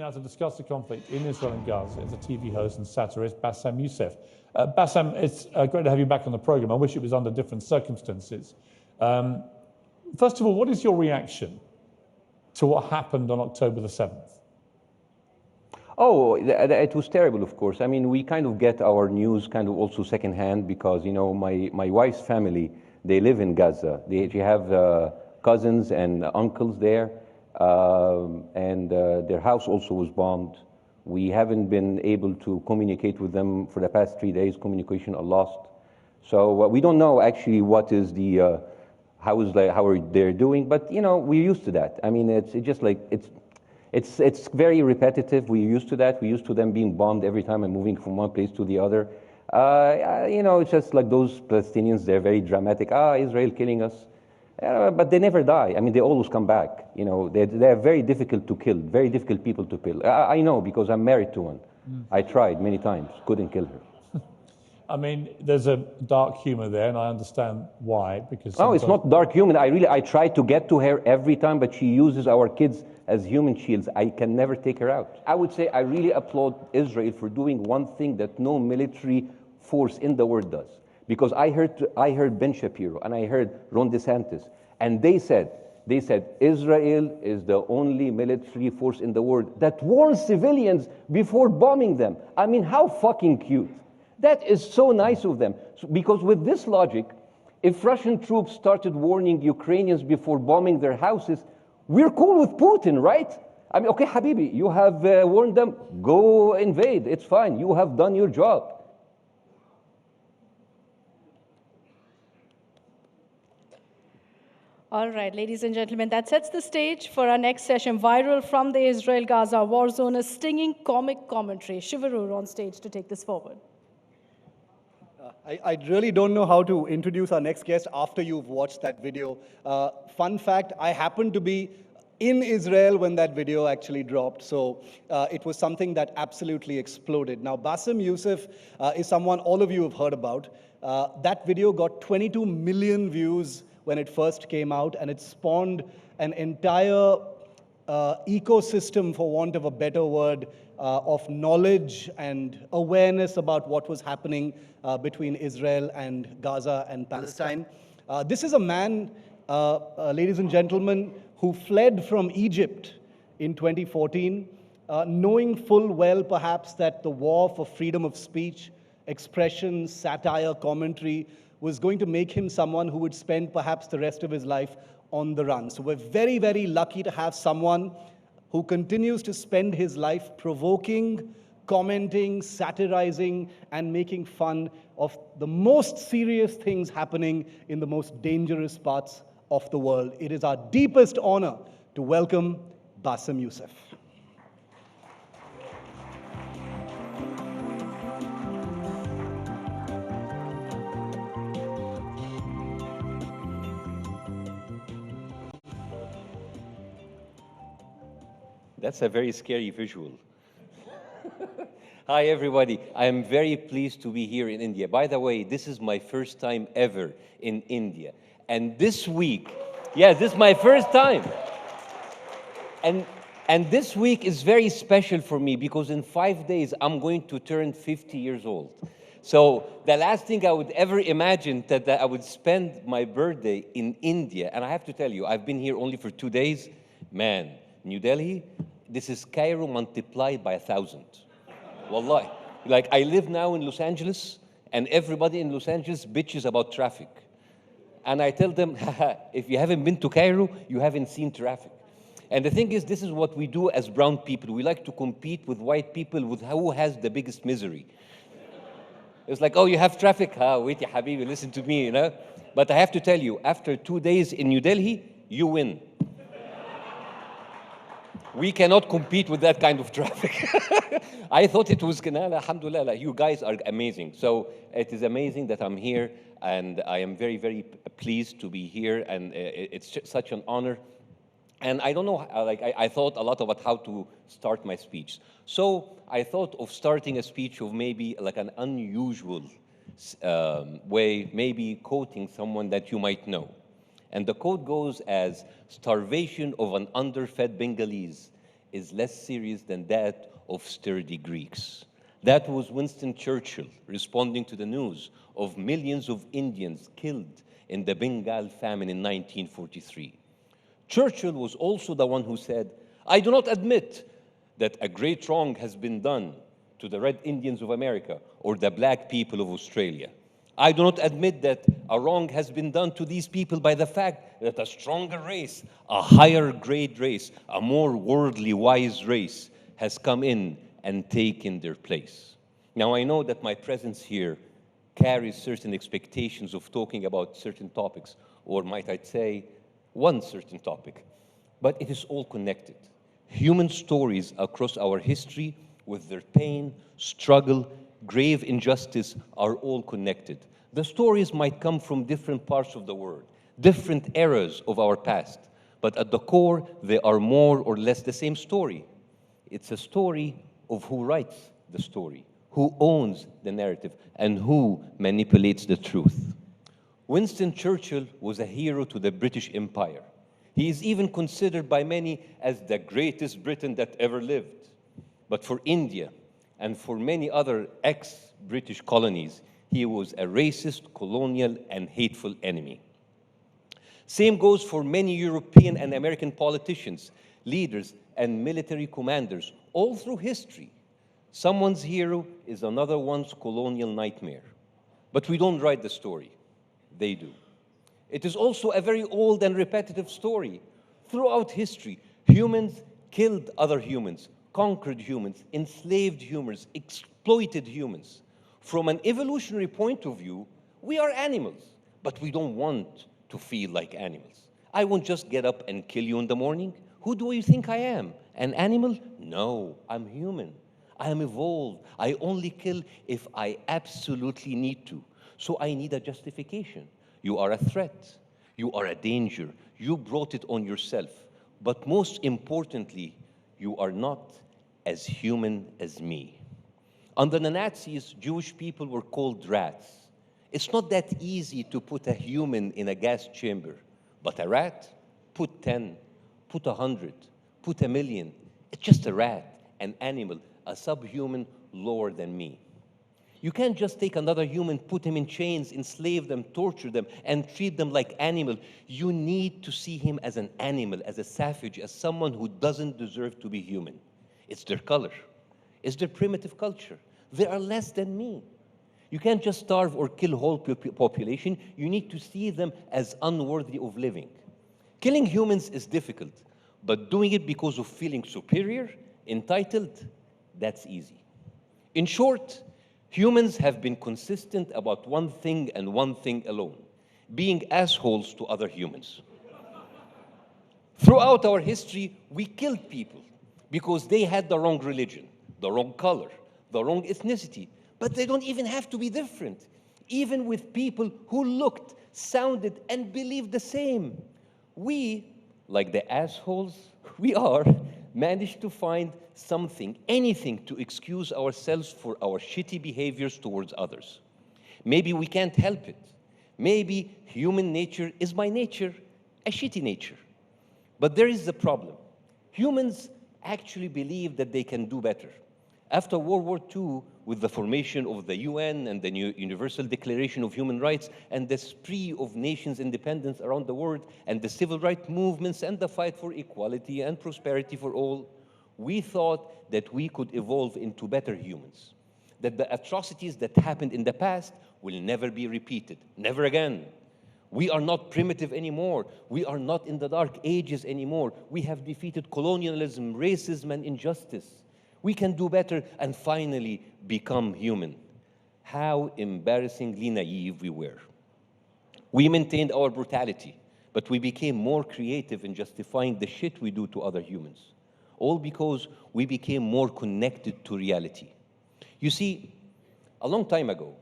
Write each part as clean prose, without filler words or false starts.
now to discuss the conflict in Israel and Gaza is a TV host and satirist, Bassem Youssef. Bassem, it's great to have you back on the program. I wish it was under different circumstances. First of all, what is your reaction to what happened on October the 7th? Oh, it was terrible, of course. I mean, we kind of get our news kind of also secondhand because, you know, my wife's family, they live in Gaza. They have cousins and uncles there, and their house also was bombed. We haven't been able to communicate with them for the past 3 days. Communication are lost. So we don't know actually what is the, how are they doing, but, you know, we're used to that. I mean, it's just like, it's very repetitive. We're used to that. We're used to them being bombed every time and moving from one place to the other. You know, it's just like those Palestinians, they're very dramatic. Israel killing us. But they never die. I mean, they always come back. You know, they're very difficult to kill, very difficult people to kill. I know because I'm married to one. I tried many times, couldn't kill her. I mean, there's a dark humor there, and I understand why. Because no, it's not dark humor. I try to get to her every time, but she uses our kids as human shields. I can never take her out. I would say I really applaud Israel for doing one thing that no military force in the world does. Because I heard Ben Shapiro and I heard Ron DeSantis, and they said Israel is the only military force in the world that warns civilians before bombing them. I mean, how fucking cute. That is so nice of them. Because with this logic, if Russian troops started warning Ukrainians before bombing their houses, we're cool with Putin, right? I mean, okay, Habibi, you have warned them, go invade, it's fine, you have done your job. All right, ladies and gentlemen, that sets the stage for our next session, Viral from the Israel-Gaza War Zone, a stinging comic commentary. Shivarur on stage to take this forward. I really don't know how to introduce our next guest after you've watched that video. Fun fact, I happened to be in Israel when that video actually dropped, so it was something that absolutely exploded. Now, Bassem Youssef is someone all of you have heard about. That video got 22 million views when it first came out, and it spawned an entire ecosystem, for want of a better word, of knowledge and awareness about what was happening between Israel and Gaza and Palestine. This is a man, ladies and gentlemen, who fled from Egypt in 2014, knowing full well perhaps that the war for freedom of speech, expression, satire, commentary was going to make him someone who would spend perhaps the rest of his life on the run. So we're very, very lucky to have someone who continues to spend his life provoking, commenting, satirizing, and making fun of the most serious things happening in the most dangerous parts of the world. It is our deepest honor to welcome Bassem Youssef. That's a very scary visual. Hi, everybody. I am very pleased to be here in India. By the way, this is my first time ever in India. And this week, yes, this is my first time. And this week is very special for me because in 5 days, I'm going to turn 50 years old. So the last thing I would ever imagine that I would spend my birthday in India. And I have to tell you, I've been here only for 2 days. Man, New Delhi, this is Cairo multiplied by 1,000. Wallahi. Like, I live now in Los Angeles, and everybody in Los Angeles bitches about traffic. And I tell them, if you haven't been to Cairo, you haven't seen traffic. And the thing is, this is what we do as brown people. We like to compete with white people with who has the biggest misery. It's like, oh, you have traffic? Wait, ya habibi, listen to me, you know? But I have to tell you, after 2 days in New Delhi, you win. We cannot compete with that kind of traffic. I thought it was, alhamdulillah, you guys are amazing. So it is amazing that I'm here, and I am very, very pleased to be here, and it's such an honor. And I don't know, I thought a lot about how to start my speech. So I thought of starting a speech of maybe like an unusual way, maybe quoting someone that you might know. And the quote goes as, starvation of an underfed Bengalese is less serious than that of sturdy Greeks. That was Winston Churchill responding to the news of millions of Indians killed in the Bengal famine in 1943. Churchill was also the one who said, "I do not admit that a great wrong has been done to the Red Indians of America or the black people of Australia. I do not admit that a wrong has been done to these people by the fact that a stronger race, a higher grade race, a more worldly wise race has come in and taken their place." Now, I know that my presence here carries certain expectations of talking about certain topics, or might I say, one certain topic, but it is all connected. Human stories across our history, with their pain, struggle, grave injustice, are all connected. The stories might come from different parts of the world, different eras of our past, but at the core, they are more or less the same story. It's a story of who writes the story, who owns the narrative, and who manipulates the truth. Winston Churchill was a hero to the British Empire. He is even considered by many as the greatest Briton that ever lived. But for India and for many other ex-British colonies, he was a racist, colonial, and hateful enemy. Same goes for many European and American politicians, leaders, and military commanders all through history. Someone's hero is another one's colonial nightmare. But we don't write the story. They do. It is also a very old and repetitive story. Throughout history, humans killed other humans, conquered humans, enslaved humans, exploited humans. From an evolutionary point of view, we are animals, but we don't want to feel like animals. I won't just get up and kill you in the morning. Who do you think I am? An animal? No, I'm human. I am evolved. I only kill if I absolutely need to. So I need a justification. You are a threat. You are a danger. You brought it on yourself. But most importantly, you are not as human as me. Under the Nazis, Jewish people were called rats. It's not that easy to put a human in a gas chamber, but a rat, put 10, put 100, put 1,000,000. It's just a rat, an animal, a subhuman lower than me. You can't just take another human, put him in chains, enslave them, torture them, and treat them like animals. You need to see him as an animal, as a savage, as someone who doesn't deserve to be human. It's their color. It's their primitive culture. They are less than me. You can't just starve or kill whole population. You need to see them as unworthy of living. Killing humans is difficult, but doing it because of feeling superior, entitled, that's easy. In short, humans have been consistent about one thing and one thing alone: being assholes to other humans. Throughout our history, we killed people because they had the wrong religion, the wrong color, the wrong ethnicity. But they don't even have to be different. Even with people who looked, sounded, and believed the same, we, like the assholes we are, managed to find something, anything, to excuse ourselves for our shitty behaviors towards others. Maybe we can't help it. Maybe human nature is by nature a shitty nature. But there is the problem. Humans actually believe that they can do better. After World War II, with the formation of the UN and the new Universal Declaration of Human Rights and the spree of nations' independence around the world and the civil rights movements and the fight for equality and prosperity for all, we thought that we could evolve into better humans, that the atrocities that happened in the past will never be repeated, never again. We are not primitive anymore. We are not in the dark ages anymore. We have defeated colonialism, racism, and injustice. We can do better and finally become human. How embarrassingly naive we were. We maintained our brutality, but we became more creative in justifying the shit we do to other humans. All because we became more connected to reality. You see, a long time ago,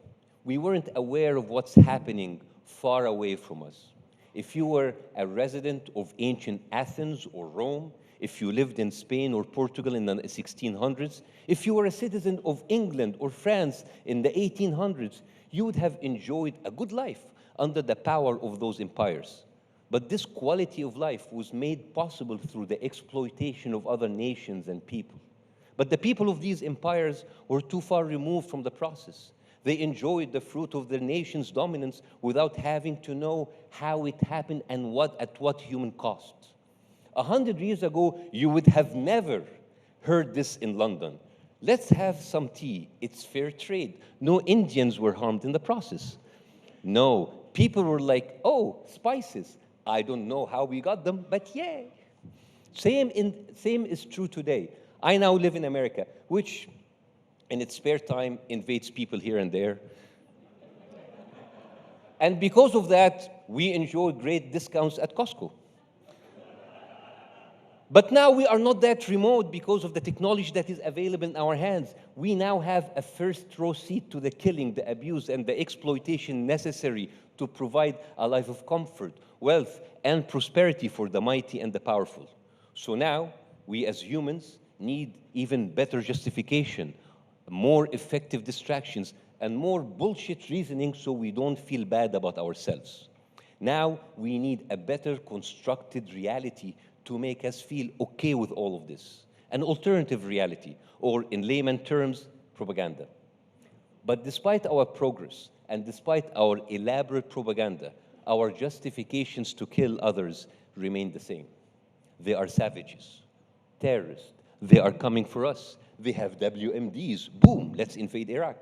we weren't aware of what's happening far away from us. If you were a resident of ancient Athens or Rome, if you lived in Spain or Portugal in the 1600s, if you were a citizen of England or France in the 1800s, you would have enjoyed a good life under the power of those empires. But this quality of life was made possible through the exploitation of other nations and people. But the people of these empires were too far removed from the process. They enjoyed the fruit of their nation's dominance without having to know how it happened and at what human cost. 100 years ago, you would have never heard this in London. Let's have some tea. It's fair trade. No Indians were harmed in the process. No, people were like, oh, spices. I don't know how we got them, but yay. Same is true today. I now live in America, which in its spare time invades people here and there. And because of that, we enjoy great discounts at Costco. But now we are not that remote because of the technology that is available in our hands. We now have a first row seat to the killing, the abuse, and the exploitation necessary to provide a life of comfort, wealth, and prosperity for the mighty and the powerful. So now, we as humans need even better justification, more effective distractions, and more bullshit reasoning so we don't feel bad about ourselves. Now, we need a better constructed reality to make us feel okay with all of this, an alternative reality, or in layman terms, propaganda. But despite our progress, and despite our elaborate propaganda, our justifications to kill others remain the same. They are savages, terrorists. They are coming for us. They have WMDs. Boom, let's invade Iraq.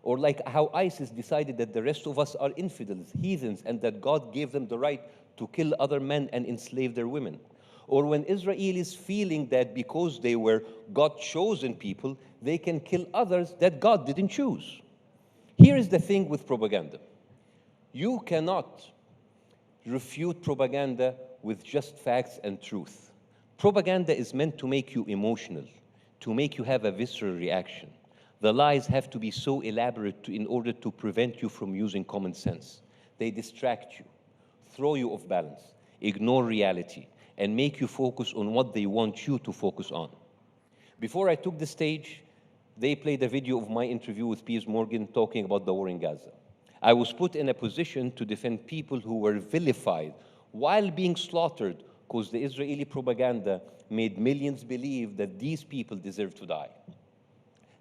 Or like how ISIS decided that the rest of us are infidels, heathens, and that God gave them the right to kill other men and enslave their women. Or when Israelis feeling that because they were God-chosen people, they can kill others that God didn't choose. Here is the thing with propaganda. You cannot refute propaganda with just facts and truth. Propaganda is meant to make you emotional, to make you have a visceral reaction. The lies have to be so elaborate in order to prevent you from using common sense. They distract you, throw you off balance, ignore reality, and make you focus on what they want you to focus on. Before I took the stage, they played a video of my interview with Piers Morgan talking about the war in Gaza. I was put in a position to defend people who were vilified while being slaughtered because the Israeli propaganda made millions believe that these people deserve to die.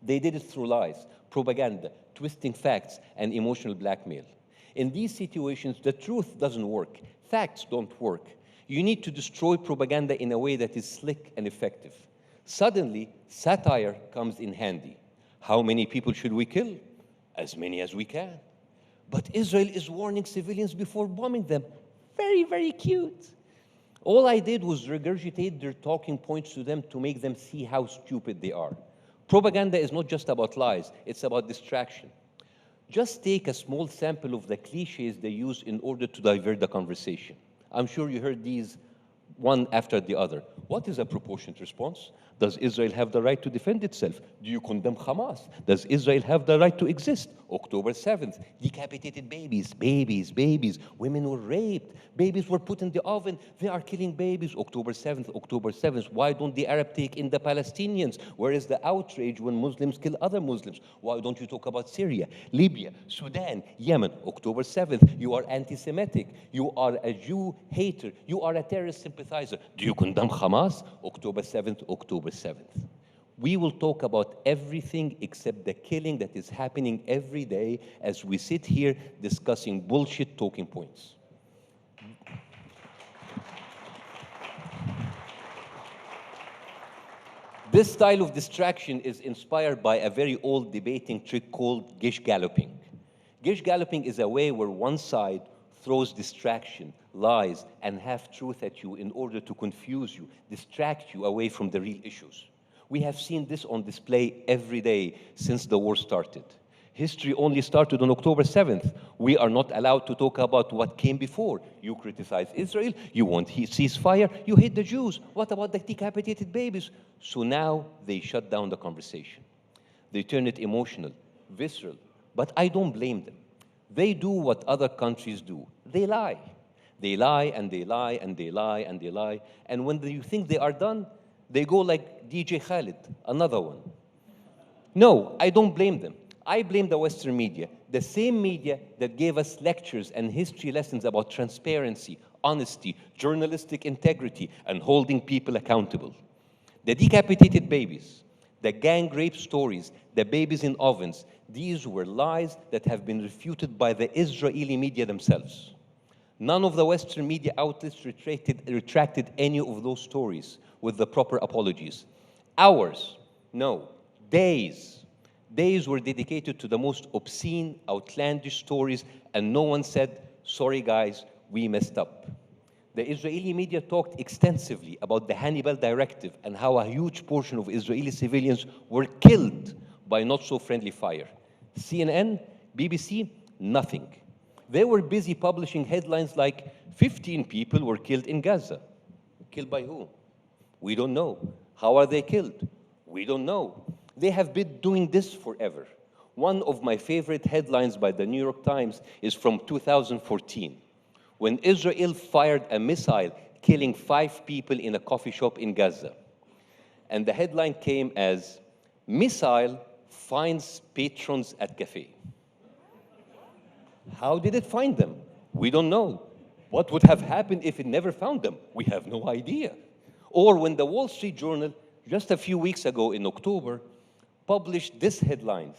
They did it through lies, propaganda, twisting facts, and emotional blackmail. In these situations, the truth doesn't work. Facts don't work. You need to destroy propaganda in a way that is slick and effective. Suddenly, satire comes in handy. How many people should we kill? As many as we can. But Israel is warning civilians before bombing them. Very, very cute. All I did was regurgitate their talking points to them to make them see how stupid they are. Propaganda is not just about lies, it's about distraction. Just take a small sample of the cliches they use in order to divert the conversation. I'm sure you heard these one after the other. What is a proportionate response? Does Israel have the right to defend itself? Do you condemn Hamas? Does Israel have the right to exist? October 7th, decapitated babies, babies. Women were raped. Babies were put in the oven. They are killing babies. October 7th. Why don't the Arab take in the Palestinians? Where is the outrage when Muslims kill other Muslims? Why don't you talk about Syria, Libya, Sudan, Yemen? October 7th, you are anti-Semitic. You are a Jew hater. You are a terrorist sympathizer. Do you condemn Hamas? October 7th. We will talk about everything except the killing that is happening every day as we sit here discussing bullshit talking points. This style of distraction is inspired by a very old debating trick called gish galloping. Gish galloping is a way where one side throws distraction, lies, and half-truth at you in order to confuse you, distract you away from the real issues. We have seen this on display every day since the war started. History only started on October 7th. We are not allowed to talk about what came before. You criticize Israel, you want ceasefire, you hate the Jews. What about the decapitated babies? So now they shut down the conversation. They turn it emotional, visceral, but I don't blame them. They do what other countries do. They lie. They lie and they lie and they lie and they lie. And when you think they are done, they go like DJ Khaled, another one. No, I don't blame them. I blame the Western media, the same media that gave us lectures and history lessons about transparency, honesty, journalistic integrity, and holding people accountable. The decapitated babies, the gang rape stories, the babies in ovens, these were lies that have been refuted by the Israeli media themselves. None of the Western media outlets retracted any of those stories with the proper apologies. Hours, no, days were dedicated to the most obscene, outlandish stories, and no one said, sorry guys, we messed up. The Israeli media talked extensively about the Hannibal Directive and how a huge portion of Israeli civilians were killed by not-so-friendly fire. CNN, BBC, nothing. They were busy publishing headlines like 15 people were killed in Gaza. Killed by whom? We don't know. How are they killed? We don't know. They have been doing this forever. One of my favorite headlines by the New York Times is from 2014, when Israel fired a missile killing 5 people in a coffee shop in Gaza. And the headline came as, "Missile finds patrons at cafe." How did it find them? We don't know. What would have happened if it never found them? We have no idea. Or when the Wall Street Journal, just a few weeks ago in October, published this headlines: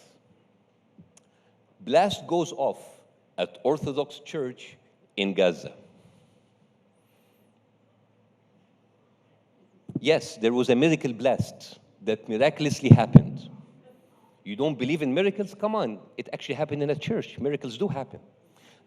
"Blast goes off at Orthodox Church in Gaza." Yes, there was a miracle blast that miraculously happened. You don't believe in miracles? Come on, it actually happened in a church. Miracles do happen.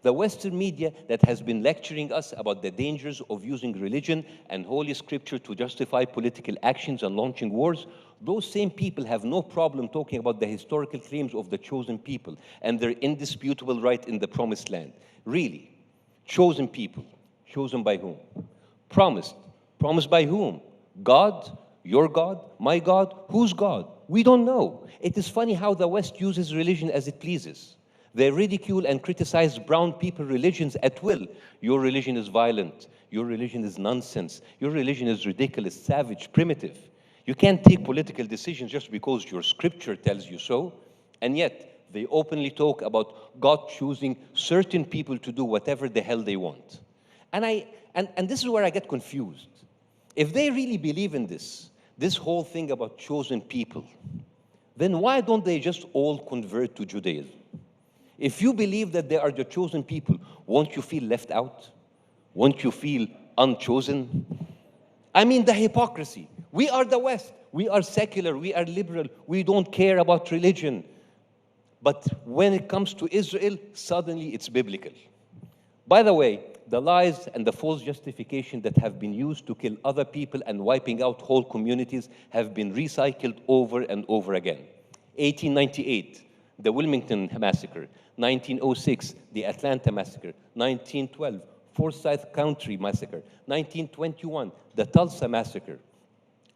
The Western media that has been lecturing us about the dangers of using religion and Holy Scripture to justify political actions and launching wars, those same people have no problem talking about the historical claims of the chosen people and their indisputable right in the promised land. Really, chosen people. Chosen by whom? Promised. Promised by whom? God? Your God? My God? Whose God? We don't know. It is funny how the West uses religion as it pleases. They ridicule and criticize brown people religions at will. Your religion is violent. Your religion is nonsense. Your religion is ridiculous, savage, primitive. You can't take political decisions just because your scripture tells you so. And yet, they openly talk about God choosing certain people to do whatever the hell they want. And this is where I get confused. If they really believe in this whole thing about chosen people, then why don't they just all convert to Judaism? If you believe that they are the chosen people, won't you feel left out? Won't you feel unchosen? I mean, the hypocrisy. We are the West. We are secular. We are liberal. We don't care about religion. But when it comes to Israel, suddenly it's biblical. By the way, the lies and the false justification that have been used to kill other people and wiping out whole communities have been recycled over and over again. 1898, the Wilmington Massacre. 1906, the Atlanta Massacre. 1912, Forsyth County Massacre. 1921, the Tulsa Massacre.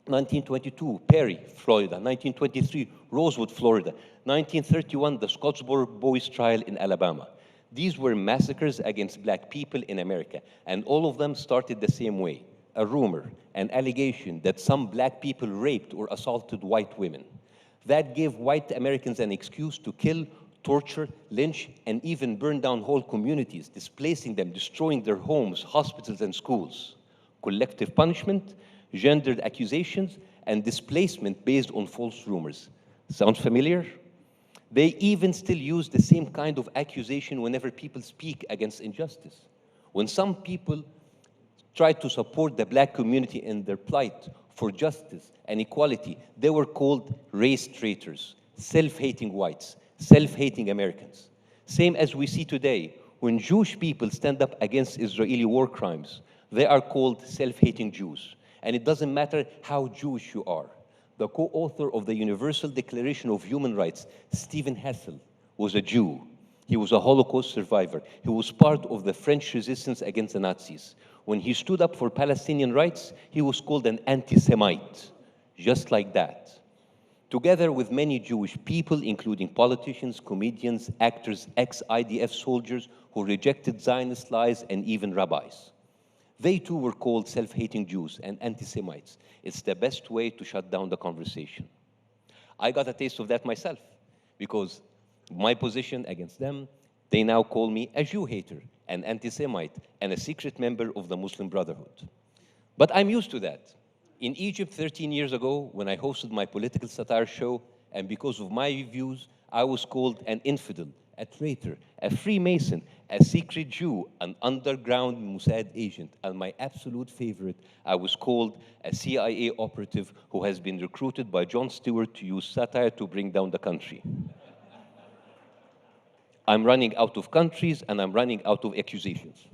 1922, Perry, Florida. 1923, Rosewood, Florida. 1931, the Scottsboro Boys Trial in Alabama. These were massacres against black people in America, and all of them started the same way: a rumor, an allegation that some black people raped or assaulted white women. That gave white Americans an excuse to kill, torture, lynch, and even burn down whole communities, displacing them, destroying their homes, hospitals, and schools. Collective punishment, gendered accusations, and displacement based on false rumors. Sound familiar? They even still use the same kind of accusation whenever people speak against injustice. When some people try to support the black community in their plight for justice and equality, they were called race traitors, self-hating whites, self-hating Americans. Same as we see today, when Jewish people stand up against Israeli war crimes, they are called self-hating Jews. And it doesn't matter how Jewish you are. The co-author of the Universal Declaration of Human Rights, Stephen Hessel, was a Jew. He was a Holocaust survivor. He was part of the French resistance against the Nazis. When he stood up for Palestinian rights, he was called an anti-Semite, just like that. Together with many Jewish people, including politicians, comedians, actors, ex-IDF soldiers who rejected Zionist lies, and even rabbis. They too were called self-hating Jews and anti-Semites. It's the best way to shut down the conversation. I got a taste of that myself, because my position against them, they now call me a Jew hater. an anti-Semite, and a secret member of the Muslim Brotherhood. But I'm used to that. In Egypt 13 years ago, when I hosted my political satire show, and because of my views, I was called an infidel, a traitor, a Freemason, a secret Jew, an underground Mossad agent, and my absolute favorite, I was called a CIA operative who has been recruited by Jon Stewart to use satire to bring down the country. I'm running out of countries and I'm running out of accusations.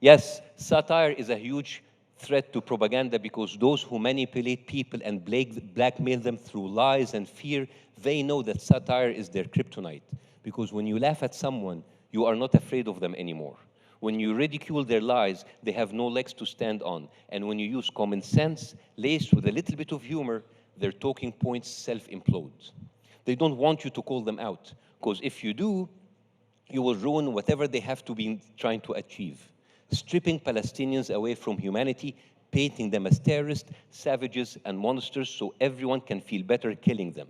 Yes, satire is a huge threat to propaganda because those who manipulate people and blackmail them through lies and fear, they know that satire is their kryptonite. Because when you laugh at someone, you are not afraid of them anymore. When you ridicule their lies, they have no legs to stand on. And when you use common sense, laced with a little bit of humor, their talking points self-implode. They don't want you to call them out, because if you do, you will ruin whatever they have to be trying to achieve. Stripping Palestinians away from humanity, painting them as terrorists, savages, and monsters so everyone can feel better killing them.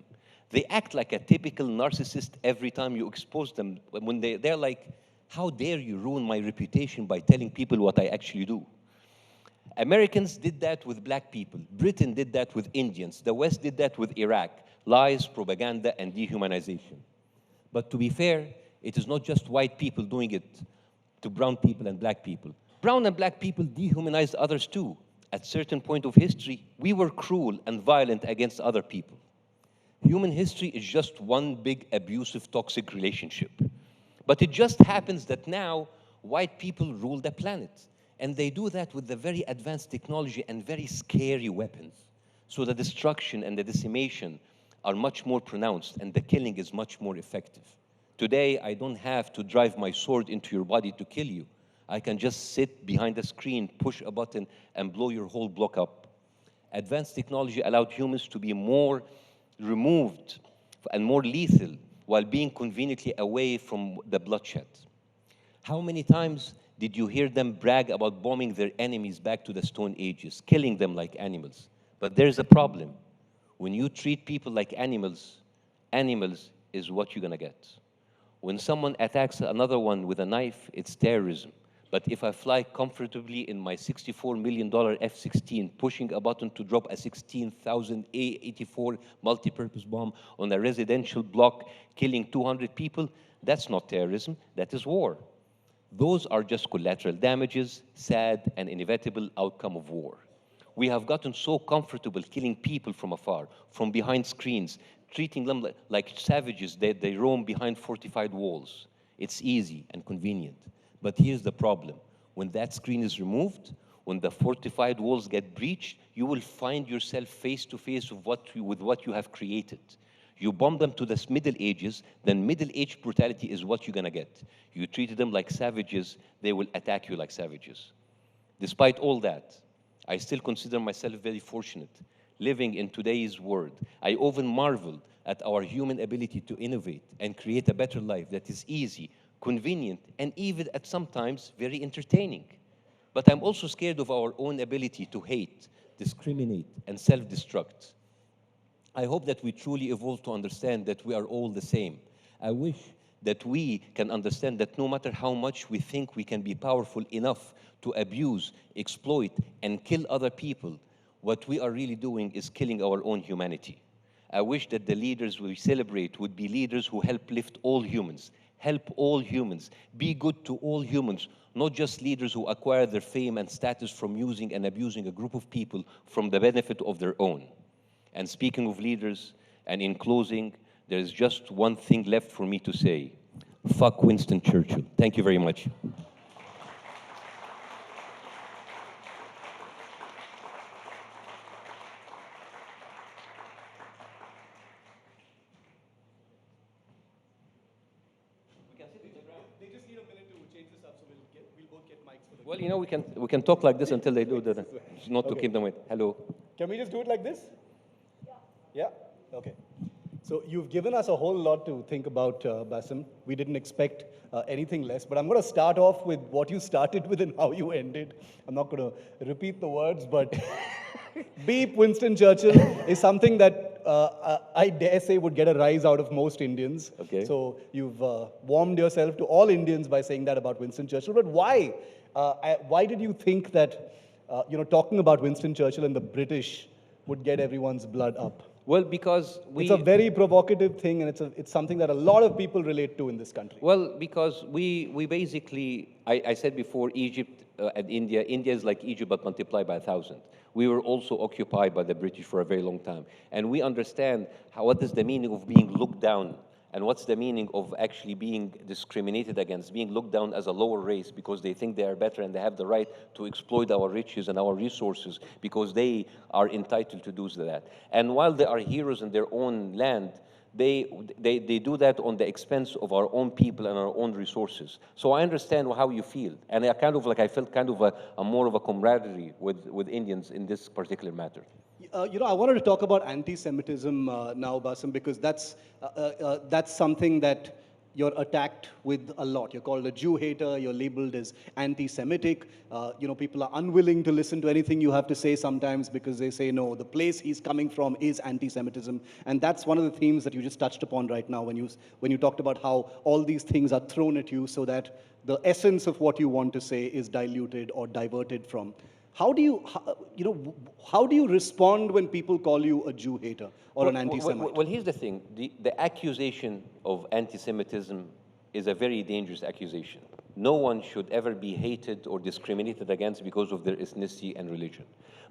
They act like a typical narcissist every time you expose them. When they're like, how dare you ruin my reputation by telling people what I actually do? Americans did that with black people. Britain did that with Indians. The West did that with Iraq. Lies, propaganda, and dehumanization. But to be fair, it is not just white people doing it to brown people and black people. Brown and black people dehumanized others too. At a certain point of history, we were cruel and violent against other people. Human history is just one big abusive, toxic relationship. But it just happens that now white people rule the planet. And they do that with the very advanced technology and very scary weapons. So the destruction and the decimation are much more pronounced and the killing is much more effective. Today, I don't have to drive my sword into your body to kill you. I can just sit behind a screen, push a button, and blow your whole block up. Advanced technology allowed humans to be more removed and more lethal while being conveniently away from the bloodshed. How many times did you hear them brag about bombing their enemies back to the Stone Ages, killing them like animals? But there's a problem. When you treat people like animals, animals is what you're gonna get. When someone attacks another one with a knife, it's terrorism. But if I fly comfortably in my $64 million F-16, pushing a button to drop a 16,000 A-84 multi-purpose bomb on a residential block, killing 200 people, that's not terrorism, that is war. Those are just collateral damages, sad and inevitable outcome of war. We have gotten so comfortable killing people from afar, from behind screens, treating them like savages that they roam behind fortified walls. It's easy and convenient. But here's the problem. When that screen is removed, when the fortified walls get breached, you will find yourself face to face with what you have created. You bomb them to the Middle Ages, then Middle Age brutality is what you're gonna get. You treated them like savages, they will attack you like savages. Despite all that, I still consider myself very fortunate living in today's world. I often marvel at our human ability to innovate and create a better life that is easy, convenient, and even at sometimes very entertaining. But I'm also scared of our own ability to hate, discriminate, and self-destruct. I hope that we truly evolve to understand that we are all the same. I wish that we can understand that no matter how much we think we can be powerful enough to abuse, exploit, and kill other people, what we are really doing is killing our own humanity. I wish that the leaders we celebrate would be leaders who help lift all humans, help all humans, be good to all humans, not just leaders who acquire their fame and status from using and abusing a group of people from the benefit of their own. And speaking of leaders, and in closing, there is just one thing left for me to say. Fuck Winston Churchill. Thank you very much. They just need a minute to change this up, so we'll both get mics for the. Well, you know, we can talk like this until they do that. Not to Okay. keep them wait. Hello. Can we just do it like this? Yeah? Okay. So you've given us a whole lot to think about, Bassem. We didn't expect anything less, but I'm going to start off with what you started with and how you ended. I'm not going to repeat the words, but beep Winston Churchill is something that I dare say would get a rise out of most Indians. Okay. So you've warmed yourself to all Indians by saying that about Winston Churchill. But why? Why did you think that, talking about Winston Churchill and the British would get everyone's blood up? Well, because It's a very provocative thing, and it's something that a lot of people relate to in this country. Well, because we basically, I said before, Egypt and India is like Egypt but multiplied by 1,000. We were also occupied by the British for a very long time. And we understand what is the meaning of being looked down, and what's the meaning of actually being discriminated against, being looked down as a lower race because they think they are better and they have the right to exploit our riches and our resources because they are entitled to do that. And while they are heroes in their own land, they do that on the expense of our own people and our own resources. So I understand how you feel. And I felt kind of a more of a camaraderie with Indians in this particular matter. I wanted to talk about anti-Semitism now, Bassem, because that's something that you're attacked with a lot. You're called a Jew hater, you're labeled as anti-Semitic. People are unwilling to listen to anything you have to say sometimes because they say, no, the place he's coming from is anti-Semitism. And that's one of the themes that you just touched upon right now when you talked about how all these things are thrown at you so that the essence of what you want to say is diluted or diverted from. How do you respond when people call you a Jew hater or an anti-Semite? Well, here's the thing. The accusation of anti-Semitism is a very dangerous accusation. No one should ever be hated or discriminated against because of their ethnicity and religion.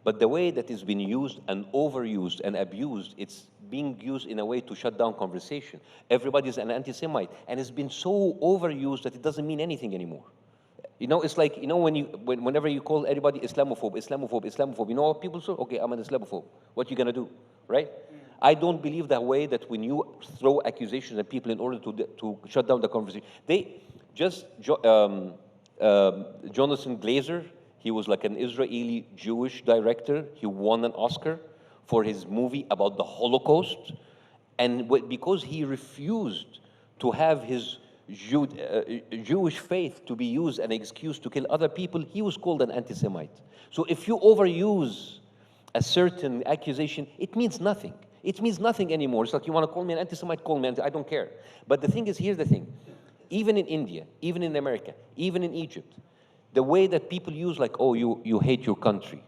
But the way that it's been used and overused and abused, it's being used in a way to shut down conversation. Everybody's an anti-Semite, and it's been so overused that it doesn't mean anything anymore. It's like, whenever you call everybody Islamophobe, Islamophobe, Islamophobe, you know what people say? Okay, I'm an Islamophobe. What you gonna do, right? I don't believe that way, that when you throw accusations at people in order to shut down the conversation. Jonathan Glazer, he was like an Israeli Jewish director. He won an Oscar for his movie about the Holocaust. And because he refused to have his Jewish faith to be used as an excuse to kill other people, he was called an anti-Semite. So if you overuse a certain accusation, it means nothing. It means nothing anymore. It's like, you want to call me an anti-Semite, call me I don't care. But the thing is, here's the thing. Even in India, even in America, even in Egypt, the way that people use like, oh, you hate your country,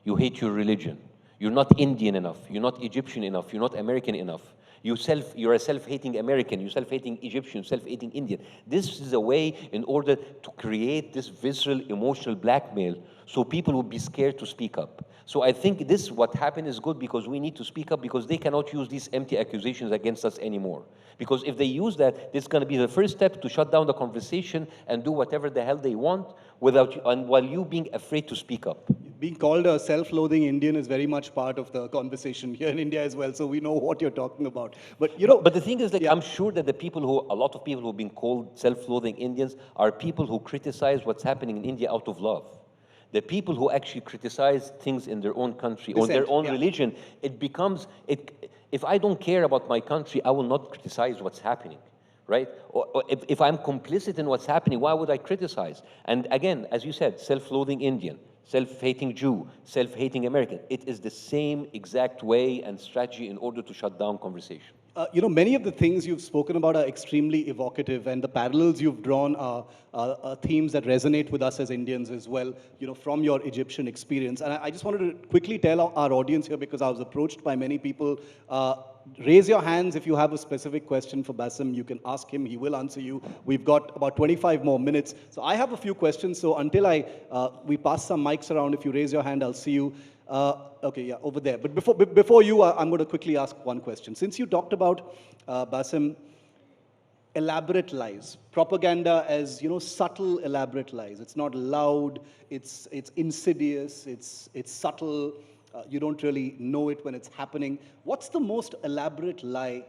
you hate your religion, you're not Indian enough, you're not Egyptian enough, you're not American enough, you're a self-hating American, you're self-hating Egyptian, self-hating Indian. This is a way in order to create this visceral emotional blackmail so people will be scared to speak up. So I think what happened is good because we need to speak up because they cannot use these empty accusations against us anymore. Because if they use that, this is going to be the first step to shut down the conversation and do whatever the hell they want while you being afraid to speak up. Being called a self-loathing Indian is very much part of the conversation here in India as well, so we know what you're talking about. But But the thing is, yeah. I'm sure that a lot of people who have been called self-loathing Indians are people who criticize what's happening in India out of love. The people who actually criticize things in their own country or their own religion, it becomes, if I don't care about my country, I will not criticize what's happening, right? Or if I'm complicit in what's happening, why would I criticize? And again, as you said, self-loathing Indian, self-hating Jew, self-hating American, it is the same exact way and strategy in order to shut down conversation. Many of the things you've spoken about are extremely evocative, and the parallels you've drawn are themes that resonate with us as Indians as well, from your Egyptian experience. And I just wanted to quickly tell our audience here, because I was approached by many people, raise your hands if you have a specific question for Bassem. You can ask him, he will answer you. We've got about 25 more minutes. So I have a few questions, so until we pass some mics around, if you raise your hand, I'll see you. Okay, yeah, over there. But before you, I'm going to quickly ask one question. Since you talked about, Bassem, elaborate lies, propaganda as, subtle elaborate lies. It's not loud, it's insidious, it's subtle. You don't really know it when it's happening. What's the most elaborate lie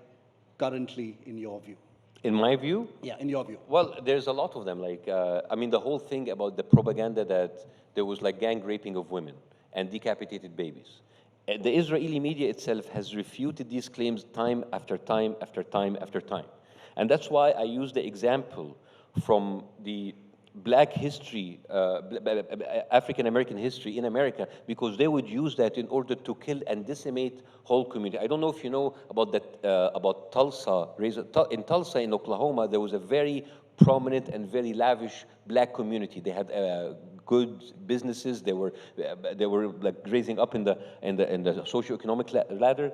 currently in your view? In my view? Yeah, in your view. Well, there's a lot of them. The whole thing about the propaganda that there was gang raping of women and decapitated babies. The Israeli media itself has refuted these claims time after time after time after time. And that's why I use the example from the black history, African American history in America, because they would use that in order to kill and decimate whole community. I don't know if you know about that, about Tulsa. In Tulsa, in Oklahoma, there was a very prominent and very lavish black community. They had good businesses. They were like raising up in the socioeconomic ladder,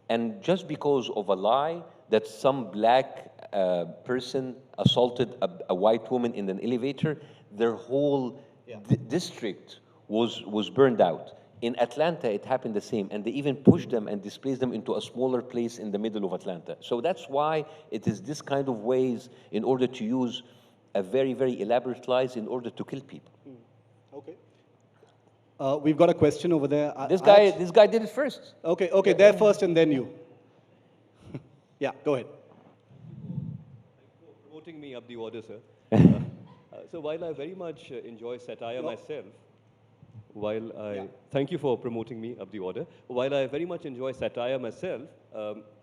and just because of a lie that some black person assaulted a white woman in an elevator, their whole district was burned out. In Atlanta, it happened the same, and they even pushed them and displaced them into a smaller place in the middle of Atlanta. So that's why it is this kind of ways in order to use a very, very elaborate lies in order to kill people. Okay. We've got a question over there. This guy did it first. Okay, there first and then you. Yeah, go ahead. Promoting me up the order, sir. So while I very much enjoy satire myself, thank you for promoting me up the order. While I very much enjoy satire myself,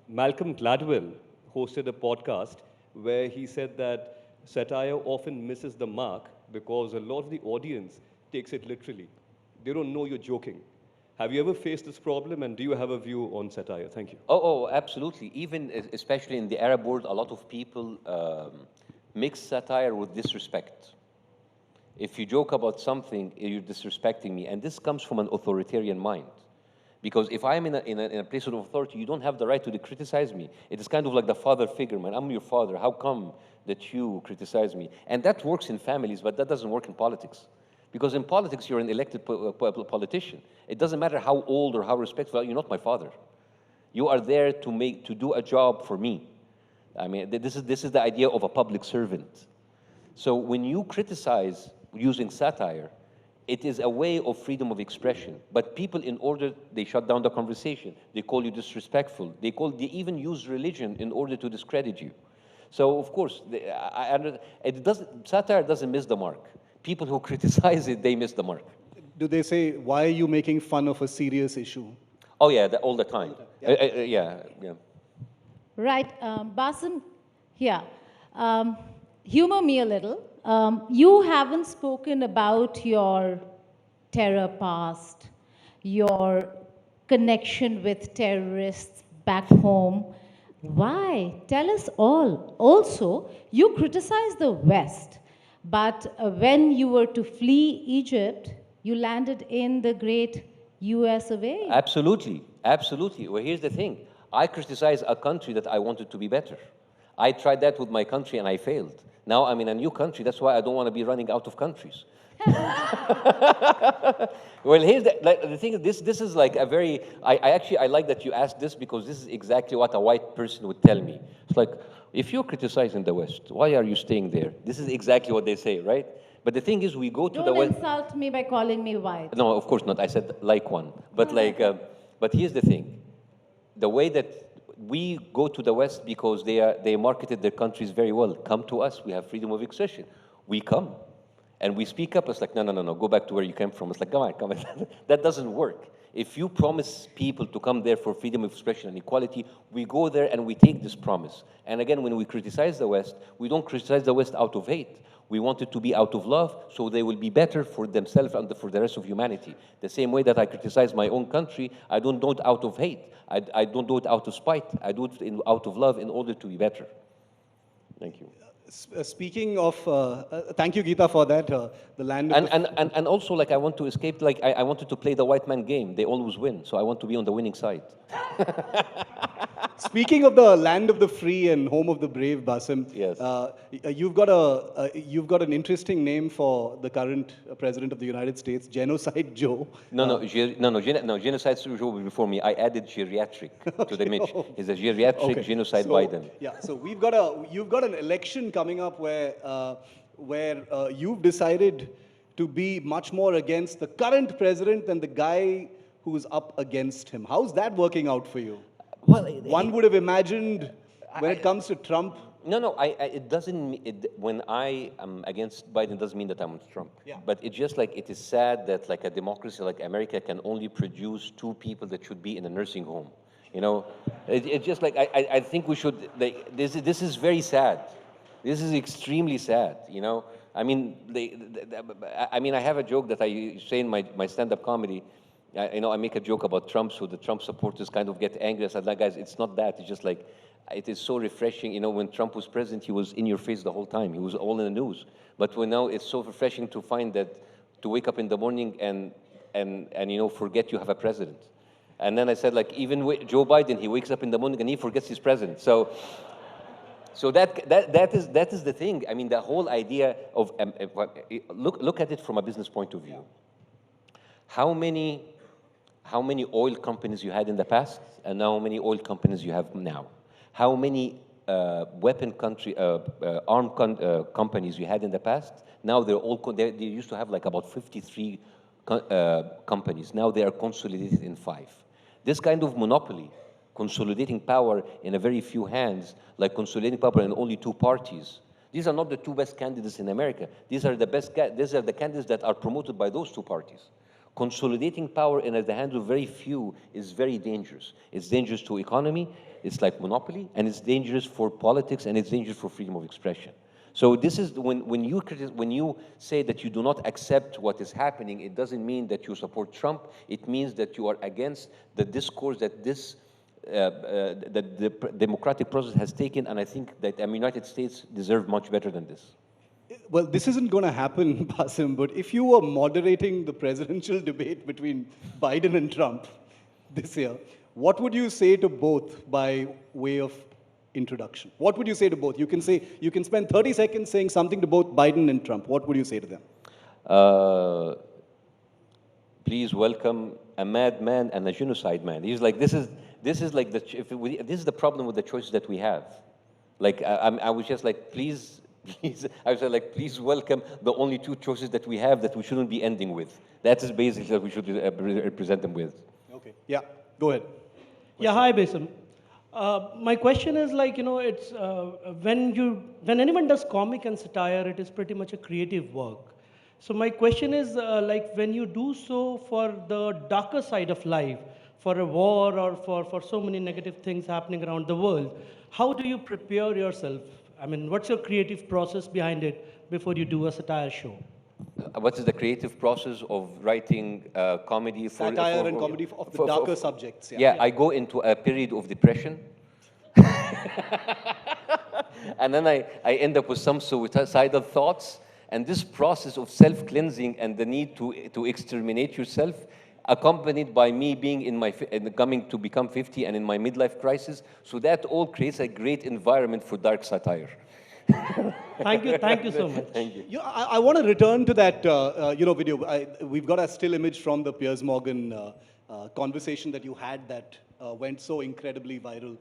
Malcolm Gladwell hosted a podcast where he said that satire often misses the mark because a lot of the audience takes it literally. They don't know you're joking. Have you ever faced this problem, and do you have a view on satire? Thank you. Oh, absolutely. Even especially in the Arab world, a lot of people mix satire with disrespect. If you joke about something, you're disrespecting me, and this comes from an authoritarian mind. Because if I'm in a place of authority, you don't have the right to criticize me. It is kind of like the father figure, man. I'm your father. How come that you criticize me? And that works in families, but that doesn't work in politics. Because in politics, you're an elected politician. It doesn't matter how old or how respectful, you're not my father. You are there to do a job for me. I mean, this is the idea of a public servant. So when you criticize using satire, it is a way of freedom of expression. But people, they shut down the conversation. They call you disrespectful. They even use religion in order to discredit you. So of course, satire doesn't miss the mark. People who criticize it, they miss the mark. Do they say, why are you making fun of a serious issue? Oh yeah, all the time. Yeah. Right, Bassem, here. Humor me a little. You haven't spoken about your terror past, your connection with terrorists back home. Why? Tell us all. Also, you criticize the West, but when you were to flee Egypt, you landed in the great US of A. Absolutely, absolutely. Well, here's the thing. I criticize a country that I wanted to be better. I tried that with my country and I failed. Now I'm in a new country. That's why I don't want to be running out of countries. Well, here's the thing. This is like a very. I like that you asked this, because this is exactly what a white person would tell me. It's like, if you're criticizing the West, why are you staying there? This is exactly what they say, right? But the thing is, we go to the West. Don't insult me by calling me white. No, of course not. I said like one. But but here's the thing. The way that we go to the West, because they marketed their countries very well. Come to us. We have freedom of expression. We come. And we speak up. It's like, no, go back to where you came from. It's like, come on. That doesn't work. If you promise people to come there for freedom of expression and equality, we go there and we take this promise. And again, when we criticize the West, we don't criticize the West out of hate. We want it to be out of love, so they will be better for themselves and for the rest of humanity. The same way that I criticize my own country, I don't do it out of hate. I don't do it out of spite. I do it out of love in order to be better. Thank you. Speaking of, thank you, Geeta, for that. The land of and also, like, I want to escape. Like, I wanted to play the white man game. They always win, so I want to be on the winning side. Speaking of the land of the free and home of the brave, Bassem, yes. You've got an interesting name for the current president of the United States, Genocide Joe. No, Genocide Joe was before me. I added geriatric to the image. He's a geriatric genocide Biden. Yeah, so you've got an election coming up where you've decided to be much more against the current president than the guy who's up against him. How's that working out for you? Well, one would have imagined when it comes to Trump. No, it doesn't. When I am against Biden, it doesn't mean that I'm with Trump. Yeah. But it's just like, it is sad that like a democracy like America can only produce two people that should be in a nursing home. You know, it's just like, I think we should, like, this is very sad. This is extremely sad, you know. I mean, I have a joke that I say in my stand-up comedy. I make a joke about Trump, so the Trump supporters kind of get angry. I said, like, guys, it's not that. It's just like, it is so refreshing. When Trump was president, he was in your face the whole time. He was all in the news. But now it's so refreshing to find that, to wake up in the morning and forget you have a president. And then I said, like, even Joe Biden, he wakes up in the morning and he forgets he's president. So that is the thing. I mean, the whole idea of look at it from a business point of view. How many oil companies you had in the past, and how many oil companies you have now? How many armed companies you had in the past? Now they used to have like about 53 companies. Now they are consolidated in 5. This kind of monopoly, consolidating power in a very few hands, like consolidating power in only 2 parties. These are not the 2 best candidates in America. These are the candidates that are promoted by those 2 parties. Consolidating power in the hands of very few is very dangerous. It's dangerous to economy, it's like monopoly, and it's dangerous for politics, and it's dangerous for freedom of expression. So this is when you say that you do not accept what is happening, it doesn't mean that you support Trump. It means that you are against the discourse that that the democratic process has taken, and I think that the United States deserve much better than this. Well, this isn't going to happen, Basim, but if you were moderating the presidential debate between Biden and Trump this year, what would you say to both by way of introduction? What would you say to both? You can spend 30 seconds saying something to both Biden and Trump. What would you say to them? Please welcome a madman and a genocide man. He's like, this is the problem with the choices that we have. Like, I was just like, please, I was like, please welcome the only 2 choices that we have that we shouldn't be ending with. That is basically what we should represent them with. Okay. Yeah. Go ahead. Yeah. Hi, Basim. My question is like, it's when anyone does comic and satire, it is pretty much a creative work. So my question is like when you do so for the darker side of life, for a war or for so many negative things happening around the world, how do you prepare yourself? I mean, what's your creative process behind it before you do a satire show? What is the creative process of writing comedy? Satire and comedy of the darker subjects. Yeah, I go into a period of depression. And then I end up with some suicidal thoughts. And this process of self-cleansing and the need to exterminate yourself, accompanied by me being coming to become 50 and in my midlife crisis, so that all creates a great environment for dark satire. Thank you so much. Thank you. I want to return to that video. We've got a still image from the Piers Morgan conversation that you had that went so incredibly viral.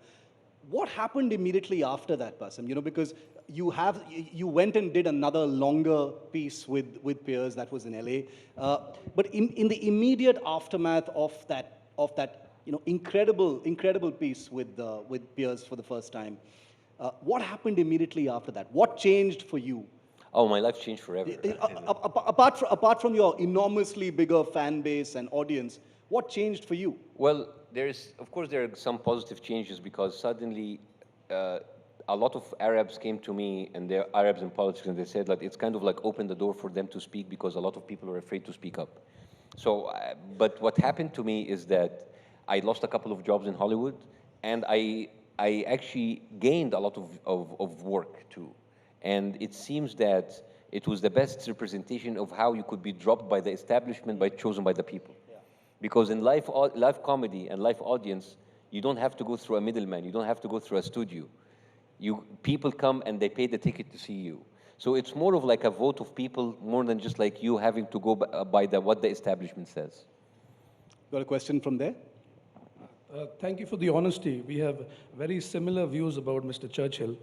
What happened immediately after that, Basim? Because you went and did another longer piece with Piers that was in LA. But in the immediate aftermath of that incredible piece with Piers for the first time, what happened immediately after that? What changed for you? Oh, my life changed forever. Apart from your enormously bigger fan base and audience, what changed for you? Well, of course, there are some positive changes because suddenly a lot of Arabs came to me, and they're Arabs in politics, and they said like it's kind of like opened the door for them to speak because a lot of people are afraid to speak up. So, but what happened to me is that I lost a couple of jobs in Hollywood, and I actually gained a lot of work too. And it seems that it was the best representation of how you could be dropped by the establishment, chosen by the people. Yeah. Because in live comedy and live audience, you don't have to go through a middleman. You don't have to go through a studio. People come and they pay the ticket to see you. So it's more of like a vote of people, more than just like you having to go by what the establishment says. Got a question from there? Thank you for the honesty. We have very similar views about Mr. Churchill.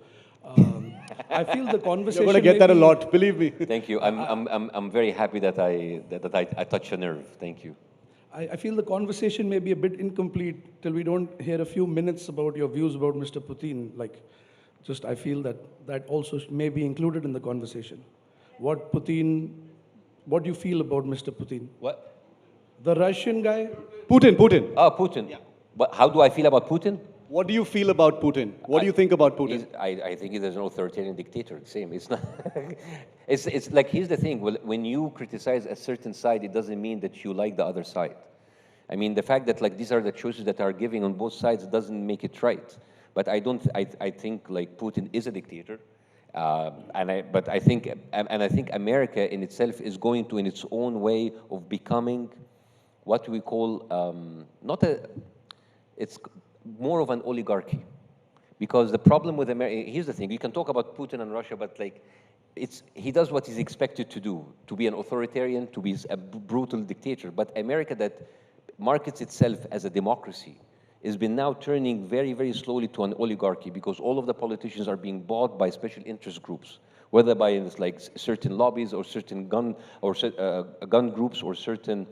I feel the conversation. You're going to get that a lot, believe me. Thank you. I'm very happy that I touched a nerve. Thank you. I feel the conversation may be a bit incomplete till we don't hear a few minutes about your views about Mr. Putin. I feel that also may be included in the conversation. What do you feel about Mr. Putin? What? The Russian guy? Putin. Oh, Putin. Yeah. But how do I feel about Putin? What do you feel about Putin? What do you think about Putin? I think he's an authoritarian dictator. Same. It's not. It's like, here's the thing. Well, when you criticize a certain side, it doesn't mean that you like the other side. I mean, the fact that like these are the choices that are given on both sides doesn't make it right. But I don't. I think like Putin is a dictator, but I think America in itself is going to, in its own way, of becoming what we call not a. It's more of an oligarchy, because the problem with America. Here's the thing: you can talk about Putin and Russia, but like, he does what he's expected to do: to be an authoritarian, to be a brutal dictator. But America, that markets itself as a democracy, has been now turning very, very slowly to an oligarchy, because all of the politicians are being bought by special interest groups, whether by like certain lobbies or certain gun groups, or certain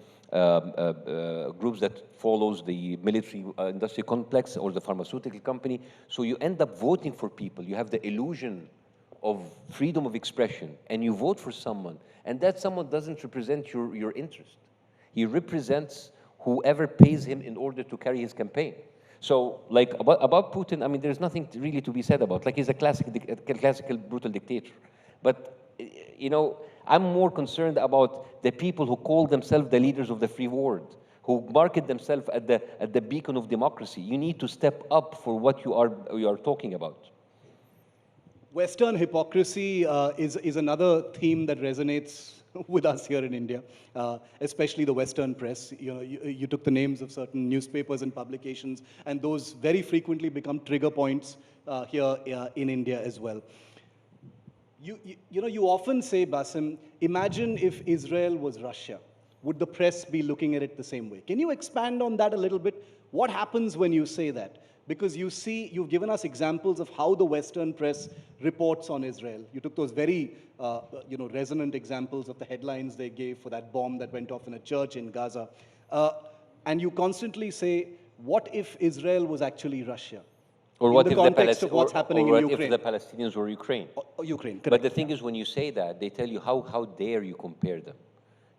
groups that follows the military industry complex or the pharmaceutical company. So you end up voting for people. You have the illusion of freedom of expression, and you vote for someone, and that someone doesn't represent your interest. He represents whoever pays him in order to carry his campaign. So, like, about Putin, I mean, there's nothing really to be said about. Like, he's a classical brutal dictator. But, you know, I'm more concerned about the people who call themselves the leaders of the free world, who market themselves at the beacon of democracy. You need to step up for what you are talking about. Western hypocrisy is another theme that resonates with us here in India, especially the Western press. You know, you took the names of certain newspapers and publications, and those very frequently become trigger points here in India as well. You know, you often say, Basim, imagine if Israel was Russia. Would the press be looking at it the same way? Can you expand on that a little bit? What happens when you say that? Because you see, you've given us examples of how the Western press reports on Israel. You took those very, resonant examples of the headlines they gave for that bomb that went off in a church in Gaza. And you constantly say, what if Israel was actually Russia? Or what if the Palestinians were Ukraine? Ukraine, correct. But the thing is, when you say that, they tell you, how dare you compare them?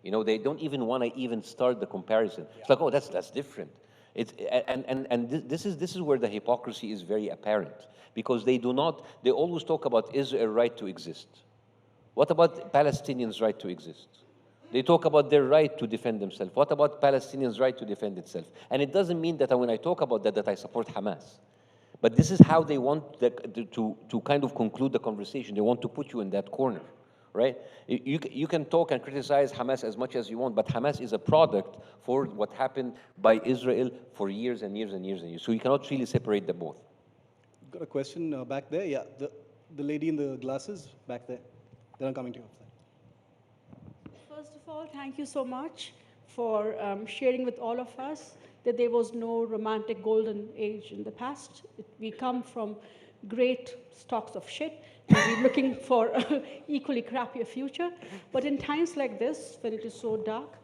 You know, they don't even want to even start the comparison. It's like, oh, that's different. This is where the hypocrisy is very apparent, because they always talk about Israel's right to exist. What about Palestinians' right to exist? They talk about their right to defend themselves. What about Palestinians' right to defend itself? And it doesn't mean that when I talk about that I support Hamas. But this is how they want to kind of conclude the conversation. They want to put you in that corner, right? You can talk and criticize Hamas as much as you want, but Hamas is a product for what happened by Israel for years and years and years and years. So you cannot really separate the both. Got a question back there? Yeah, the lady in the glasses back there. Then I'm coming to you. First of all, thank you so much for sharing with all of us that there was no romantic golden age in the past. We come from great stocks of shit, and we're looking for an equally crappier future. But in times like this, when it is so dark,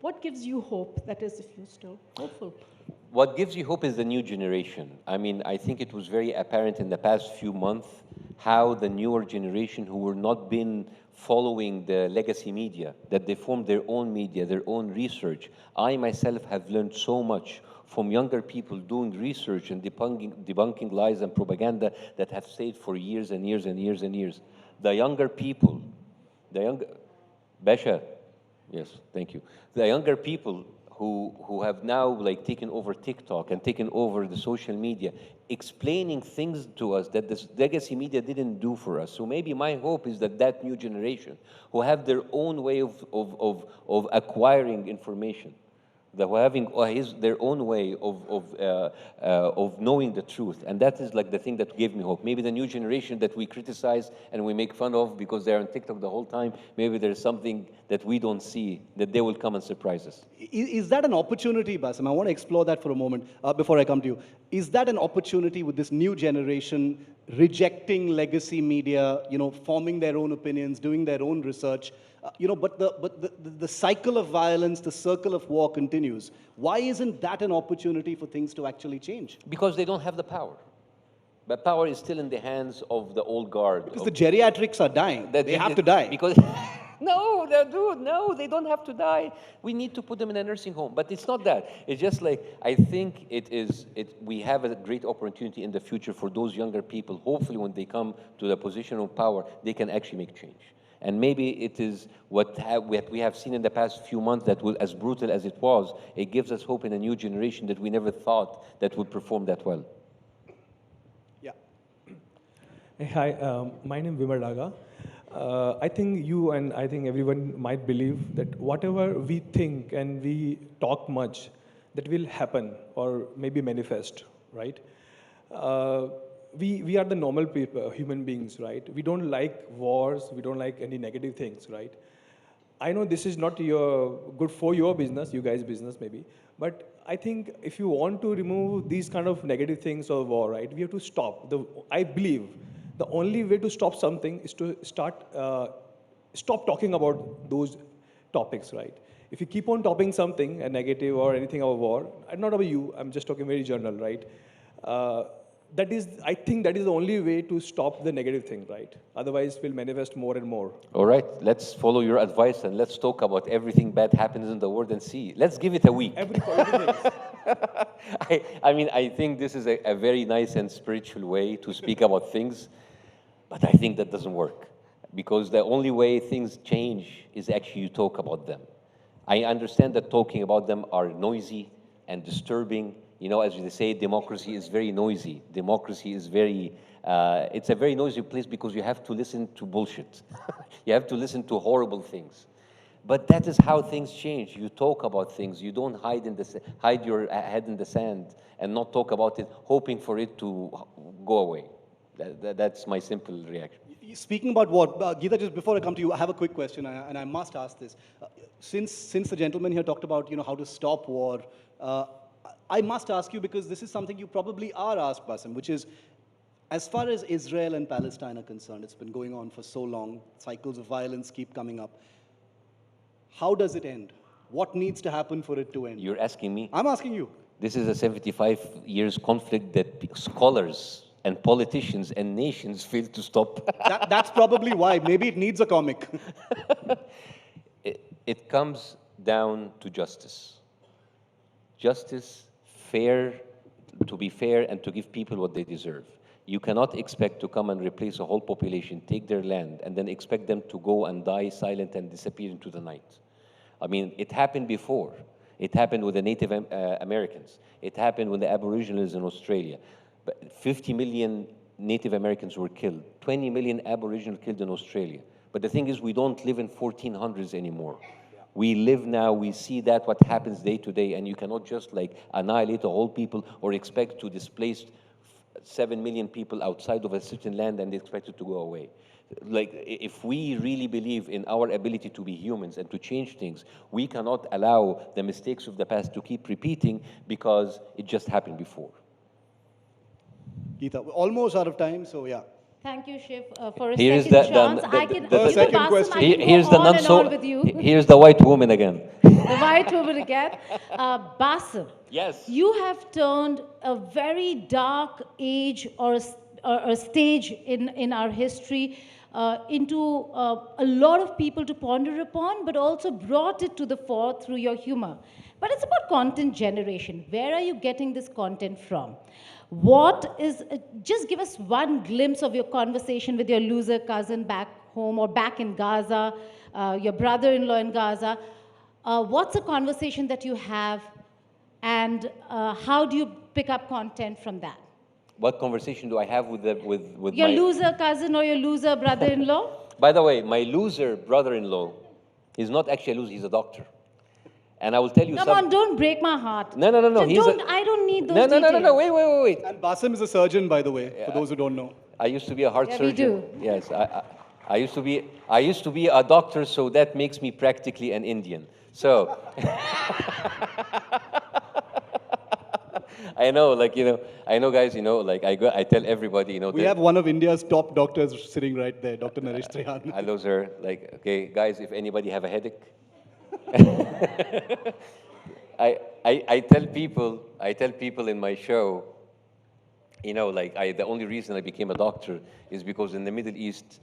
what gives you hope? That is, if you're still hopeful. What gives you hope is the new generation. I mean, I think it was very apparent in the past few months how the newer generation, who were not been following the legacy media, that they formed their own media, their own research. I myself have learned so much from younger people doing research and debunking lies and propaganda that have stayed for years and years and years and years. The younger people, Basha, yes, thank you. The younger people who have now like taken over TikTok and taken over the social media, explaining things to us that the legacy media didn't do for us. So maybe my hope is that new generation, who have their own way of acquiring information, that were having their own way of knowing the truth. And that is like the thing that gave me hope. Maybe the new generation that we criticize and we make fun of because they're on TikTok the whole time, maybe there's something that we don't see, that they will come and surprise us. Is that an opportunity, Basim? I want to explore that for a moment before I come to you. Is that an opportunity with this new generation rejecting legacy media, forming their own opinions, doing their own research? But the cycle of violence, the circle of war continues. Why isn't that an opportunity for things to actually change? Because they don't have the power. But power is still in the hands of the old guard. Because the geriatrics are dying. They have to die. Because No, dude, no, they don't have to die. We need to put them in a nursing home. But it's not that. It's just like, I think we have a great opportunity in the future for those younger people. Hopefully when they come to the position of power, they can actually make change. And maybe it is what we have seen in the past few months that will, as brutal as it was, it gives us hope in a new generation that we never thought that would perform that well. Yeah. Hey, hi, my name is Vimal Daga. I think you and I think everyone might believe that whatever we think and we talk much, that will happen or maybe manifest, right? We are the normal people, human beings, right? We don't like wars, we don't like any negative things, right? I know this is not good for your business, you guys' business maybe, but I think if you want to remove these kind of negative things or war, right, we have to stop. I believe the only way to stop something is to stop talking about those topics, right? If you keep on talking something, a negative or anything about war, and not about you, I'm just talking very general, right? I think that is the only way to stop the negative thing, right? Otherwise, it will manifest more and more. All right, let's follow your advice and let's talk about everything bad happens in the world and see. Let's give it a week. Every positive things. I mean, I think this is a very nice and spiritual way to speak about things, but I think that doesn't work because the only way things change is actually you talk about them. I understand that talking about them are noisy and disturbing. You know, as they say, democracy is very noisy. Democracy is it's a very noisy place because you have to listen to bullshit. You have to listen to horrible things. But that is how things change. You talk about things. You don't hide your head in the sand and not talk about it, hoping for it to go away. That's my simple reaction. Speaking about war, Geeta, just before I come to you, I have a quick question, and I must ask this. Since the gentleman here talked about how to stop war, I must ask you because this is something you probably are asked, Bassem, which is, as far as Israel and Palestine are concerned, it's been going on for so long, cycles of violence keep coming up. How does it end? What needs to happen for it to end? You're asking me? I'm asking you. This is a 75 years conflict that scholars and politicians and nations fail to stop. That's probably why. Maybe it needs a comic. It comes down to justice. Justice, to be fair and to give people what they deserve. You cannot expect to come and replace a whole population, take their land, and then expect them to go and die silent and disappear into the night. I mean, it happened before. It happened with the Native Americans. It happened with the Aboriginals in Australia. But 50 million Native Americans were killed, 20 million Aboriginals killed in Australia. But the thing is, we don't live in 1400s anymore. We live now, we see that what happens day to day, and you cannot just like annihilate a whole people or expect to displace 7 million people outside of a certain land and expect it to go away. Like, if we really believe in our ability to be humans and to change things, we cannot allow the mistakes of the past to keep repeating because it just happened before. Geeta, we're almost out of time, so yeah. Thank you, Shiv, for a Here's second chance. I can, second Bassem, question. I can Here's go the on not and so. on with you. Here's the white woman again. The white woman again. Bassem, Yes. you have turned a very dark age or a stage in our history into a lot of people to ponder upon, but also brought it to the fore through your humor. But it's about content generation. Where are you getting this content from? What is, just give us one glimpse of your conversation with your loser cousin back home or back in Gaza, your brother-in-law in Gaza. What's a conversation that you have, and how do you pick up content from that? What conversation do I have with Your my loser cousin or your loser brother-in-law? By the way, my loser brother-in-law is not actually a loser, he's a doctor. And I will tell you Come on, don't break my heart. No. I don't need those details. No, wait. And Bassem is a surgeon, by the way, for those who don't know. I used to be a heart surgeon. We do. Yes, I used to be a doctor, so that makes me practically an Indian. So I know, I know, guys, I tell everybody, We have one of India's top doctors sitting right there, Dr. Naresh Trihan. Hello, sir. Okay, guys, if anybody have a headache, I tell people in my show, the only reason I became a doctor is because in the Middle East,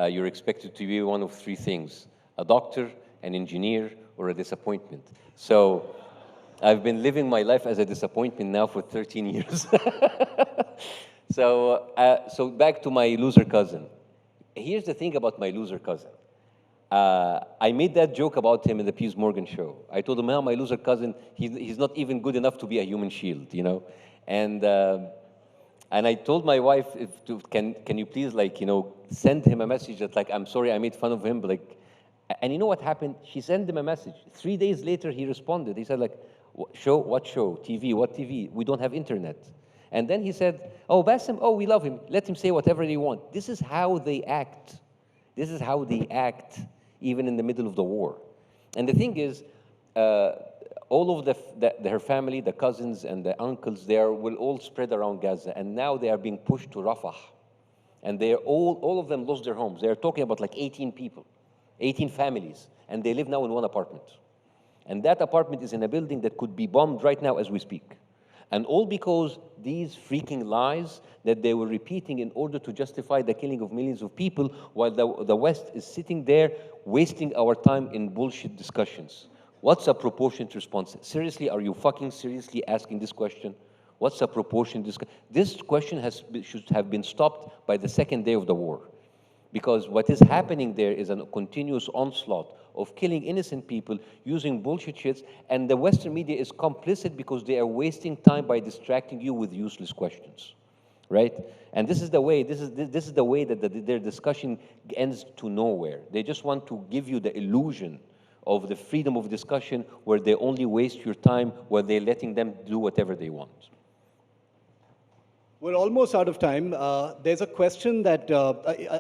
you're expected to be one of three things: a doctor, an engineer, or a disappointment. So I've been living my life as a disappointment now for 13 years. So back to my loser cousin. Here's the thing about my loser cousin. I made that joke about him in the Piers Morgan show. I told him, "Well, my loser cousin, he's not even good enough to be a human shield, you know?" And I told my wife, can you please, like, you know, send him a message that, like, I'm sorry I made fun of him, but, like, and you know what happened? She sent him a message. 3 days later, he responded. He said, like, show? What show? TV? What TV? We don't have internet. And then he said, oh, Bassem, oh, we love him. Let him say whatever they want. This is how they act. This is how they act, even in the middle of the war. And the thing is, all of her family, the cousins and the uncles there, will all spread around Gaza. And now they are being pushed to Rafah. And they are all of them lost their homes. They are talking about like 18 people, 18 families. And they live now in one apartment. And that apartment is in a building that could be bombed right now as we speak. And all because these freaking lies that they were repeating in order to justify the killing of millions of people, while the West is sitting there wasting our time in bullshit discussions. What's a proportionate response? Seriously, are you fucking seriously asking this question? What's a proportionate? This question should have been stopped by the second day of the war. Because what is happening there is a continuous onslaught of killing innocent people using bullshit shits, and the Western media is complicit because they are wasting time by distracting you with useless questions, right? And this is the way. This is the way that their discussion ends to nowhere. They just want to give you the illusion of the freedom of discussion, where they only waste your time, where they're letting them do whatever they want. We're almost out of time. There's a question that,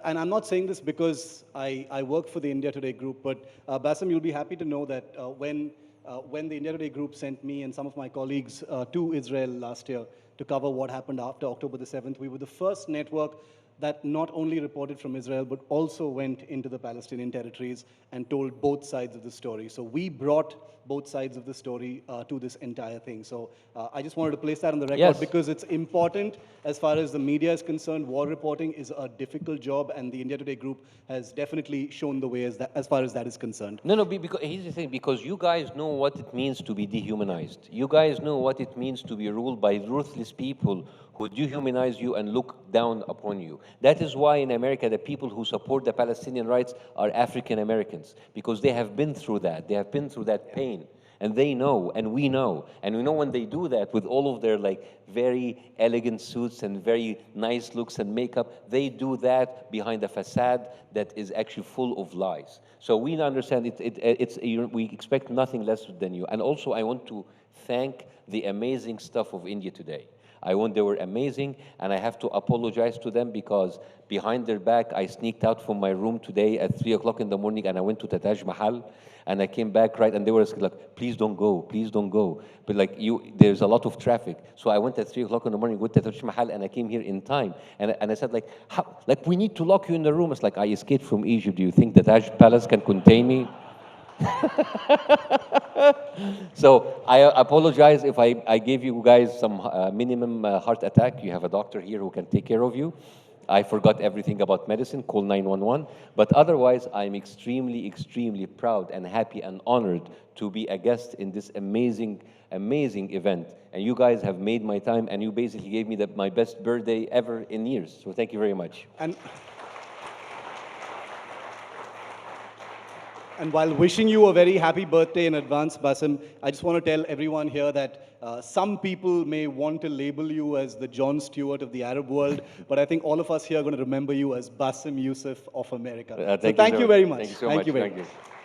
and I'm not saying this because I work for the India Today group, but Bassem, you'll be happy to know that when the India Today group sent me and some of my colleagues to Israel last year to cover what happened after October the 7th, we were the first network that not only reported from Israel, but also went into the Palestinian territories and told both sides of the story. So we brought both sides of the story to this entire thing. So I just wanted to place that on the record, Yes. because it's important as far as the media is concerned. War reporting is a difficult job, and the India Today group has definitely shown the way as far as that is concerned. No, because here's the thing, because you guys know what it means to be dehumanized. You guys know what it means to be ruled by ruthless people who dehumanize you and look down upon you. That is why in America, the people who support the Palestinian rights are African Americans, because they have been through that. They have been through that pain. And they know, and we know. And we know when they do that with all of their like very elegant suits and very nice looks and makeup, they do that behind a facade that is actually full of lies. So we understand we expect nothing less than you. And also I want to thank the amazing staff of India Today. They were amazing, and I have to apologize to them because behind their back, I sneaked out from my room today at 3 o'clock in the morning, and I went to the Taj Mahal, and I came back right, and they were like, please don't go, please don't go. But like there's a lot of traffic. So I went at 3 o'clock in the morning, went to the Taj Mahal, and I came here in time. And I said, like, we need to lock you in the room. It's like, I escaped from Egypt. Do you think the Taj Palace can contain me? So I apologize if I gave you guys some minimum heart attack. You have a doctor here who can take care of you. I forgot everything about medicine, call 911. But otherwise, I'm extremely, extremely proud and happy and honored to be a guest in this amazing, amazing event. And you guys have made my time, and you basically gave me my best birthday ever in years. So thank you very much. And while wishing you a very happy birthday in advance, Bassem, I just want to tell everyone here that some people may want to label you as the Jon Stewart of the Arab world, but I think all of us here are going to remember you as Bassem Youssef of America. Thank you very much. Thank you so much. Thank you very Thank much. you.